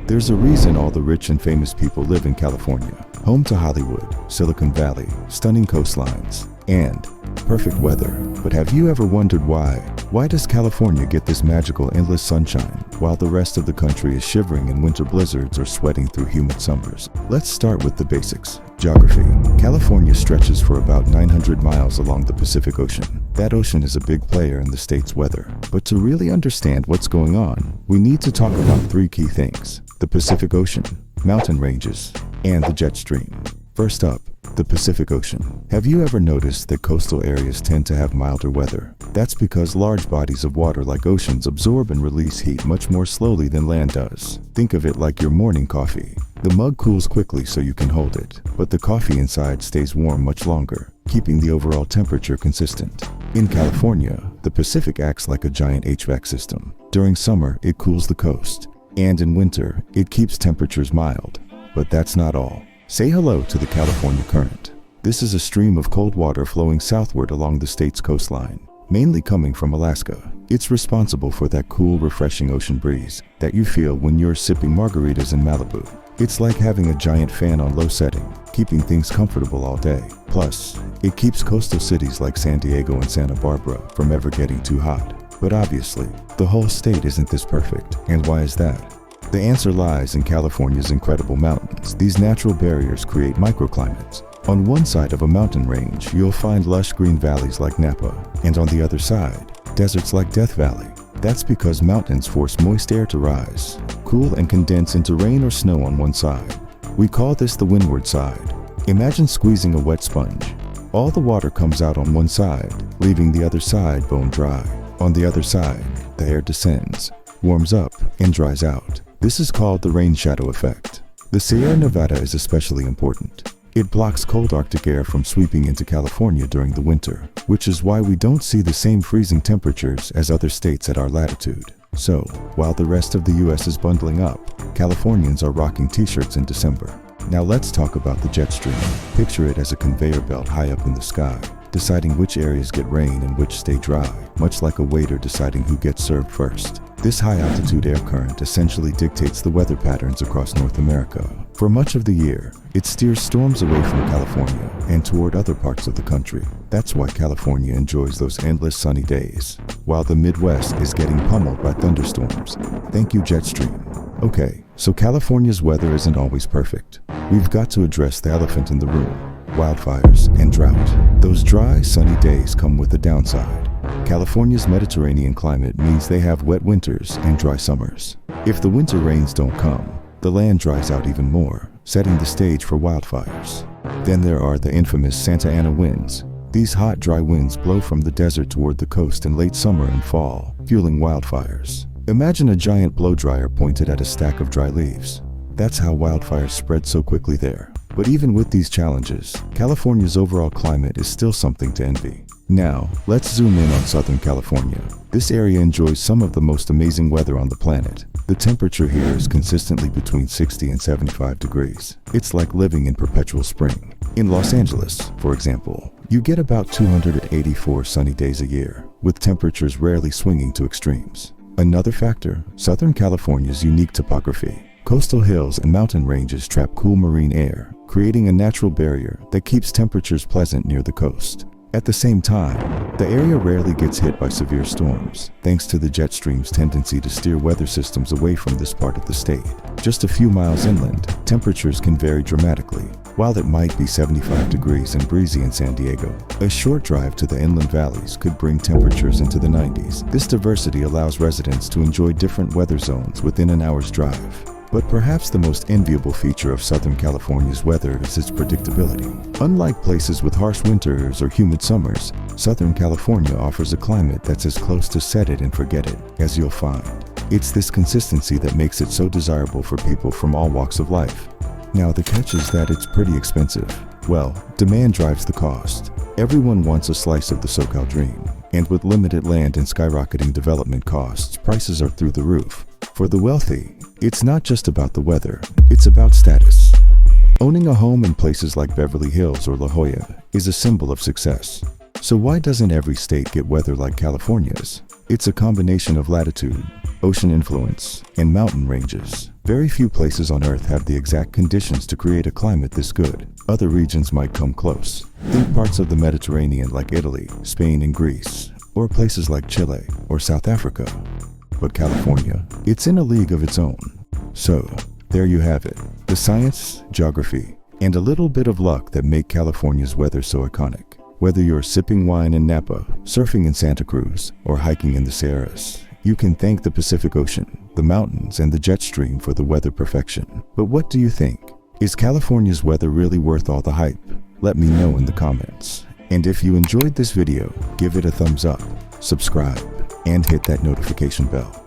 There's a reason all the rich and famous people live in California. Home to Hollywood, Silicon Valley, stunning coastlines, and perfect weather. But have you ever wondered why? Why does California get this magical endless sunshine while the rest of the country is shivering in winter blizzards or sweating through humid summers? Let's start with the basics. Geography. California stretches for about 900 miles along the Pacific Ocean. That ocean is a big player in the state's weather. But to really understand what's going on, we need to talk about three key things: the Pacific Ocean, mountain ranges, and the jet stream. First up, the Pacific Ocean. Have you ever noticed that coastal areas tend to have milder weather? That's because large bodies of water like oceans absorb and release heat much more slowly than land does. Think of it like your morning coffee. The mug cools quickly so you can hold it, but the coffee inside stays warm much longer, keeping the overall temperature consistent. In California, the Pacific acts like a giant HVAC system. During summer, it cools the coast, and in winter, it keeps temperatures mild. But that's not all. Say hello to the California Current. This is a stream of cold water flowing southward along the state's coastline, mainly coming from Alaska. It's responsible for that cool, refreshing ocean breeze that you feel when you're sipping margaritas in Malibu. It's like having a giant fan on low setting, keeping things comfortable all day. Plus, it keeps coastal cities like San Diego and Santa Barbara from ever getting too hot. But obviously, the whole state isn't this perfect. And why is that? The answer lies in California's incredible mountains. These natural barriers create microclimates. On one side of a mountain range, you'll find lush green valleys like Napa, and on the other side, deserts like Death Valley. That's because mountains force moist air to rise, cool and condense into rain or snow on one side. We call this the windward side. Imagine squeezing a wet sponge. All the water comes out on one side, leaving the other side bone dry. On the other side, the air descends, warms up, and dries out. This is called the rain shadow effect. The Sierra Nevada is especially important. It blocks cold Arctic air from sweeping into California during the winter, which is why we don't see the same freezing temperatures as other states at our latitude. So, while the rest of the US is bundling up, Californians are rocking t-shirts in December. Now let's talk about the jet stream. Picture it as a conveyor belt high up in the sky, deciding which areas get rain and which stay dry, much like a waiter deciding who gets served first. This high-altitude air current essentially dictates the weather patterns across North America. For much of the year, it steers storms away from California and toward other parts of the country. That's why California enjoys those endless sunny days, while the Midwest is getting pummeled by thunderstorms. Thank you, Jetstream. Okay, so California's weather isn't always perfect. We've got to address the elephant in the room: wildfires and drought. Those dry, sunny days come with a downside. California's Mediterranean climate means they have wet winters and dry summers. If the winter rains don't come, the land dries out even more, setting the stage for wildfires. Then there are the infamous Santa Ana winds. These hot, dry winds blow from the desert toward the coast in late summer and fall, fueling wildfires. Imagine a giant blow dryer pointed at a stack of dry leaves. That's how wildfires spread so quickly there. But even with these challenges, California's overall climate is still something to envy. Now, let's zoom in on Southern California. This area enjoys some of the most amazing weather on the planet. The temperature here is consistently between 60 and 75 degrees. It's like living in perpetual spring. In Los Angeles, for example, you get about 284 sunny days a year, with temperatures rarely swinging to extremes. Another factor, Southern California's unique topography. Coastal hills and mountain ranges trap cool marine air, creating a natural barrier that keeps temperatures pleasant near the coast. At the same time, the area rarely gets hit by severe storms, thanks to the jet stream's tendency to steer weather systems away from this part of the state. Just a few miles inland, temperatures can vary dramatically. While it might be 75 degrees and breezy in San Diego, a short drive to the inland valleys could bring temperatures into the 90s. This diversity allows residents to enjoy different weather zones within an hour's drive. But perhaps the most enviable feature of Southern California's weather is its predictability. Unlike places with harsh winters or humid summers, Southern California offers a climate that's as close to set it and forget it as you'll find. It's this consistency that makes it so desirable for people from all walks of life. Now, the catch is that it's pretty expensive. Well, demand drives the cost. Everyone wants a slice of the SoCal dream. And with limited land and skyrocketing development costs, prices are through the roof. For the wealthy, it's not just about the weather, it's about status. Owning a home in places like Beverly Hills or La Jolla is a symbol of success. So why doesn't every state get weather like California's? It's a combination of latitude, ocean influence, and mountain ranges. Very few places on Earth have the exact conditions to create a climate this good. Other regions might come close. Think parts of the Mediterranean like Italy, Spain, and Greece, or places like Chile or South Africa. But California, it's in a league of its own. So, there you have it. The science, geography, and a little bit of luck that make California's weather so iconic. Whether you're sipping wine in Napa, surfing in Santa Cruz, or hiking in the Sierras, you can thank the Pacific Ocean, the mountains, and the jet stream for the weather perfection. But what do you think? Is California's weather really worth all the hype? Let me know in the comments. And if you enjoyed this video, give it a thumbs up, subscribe, and hit that notification bell.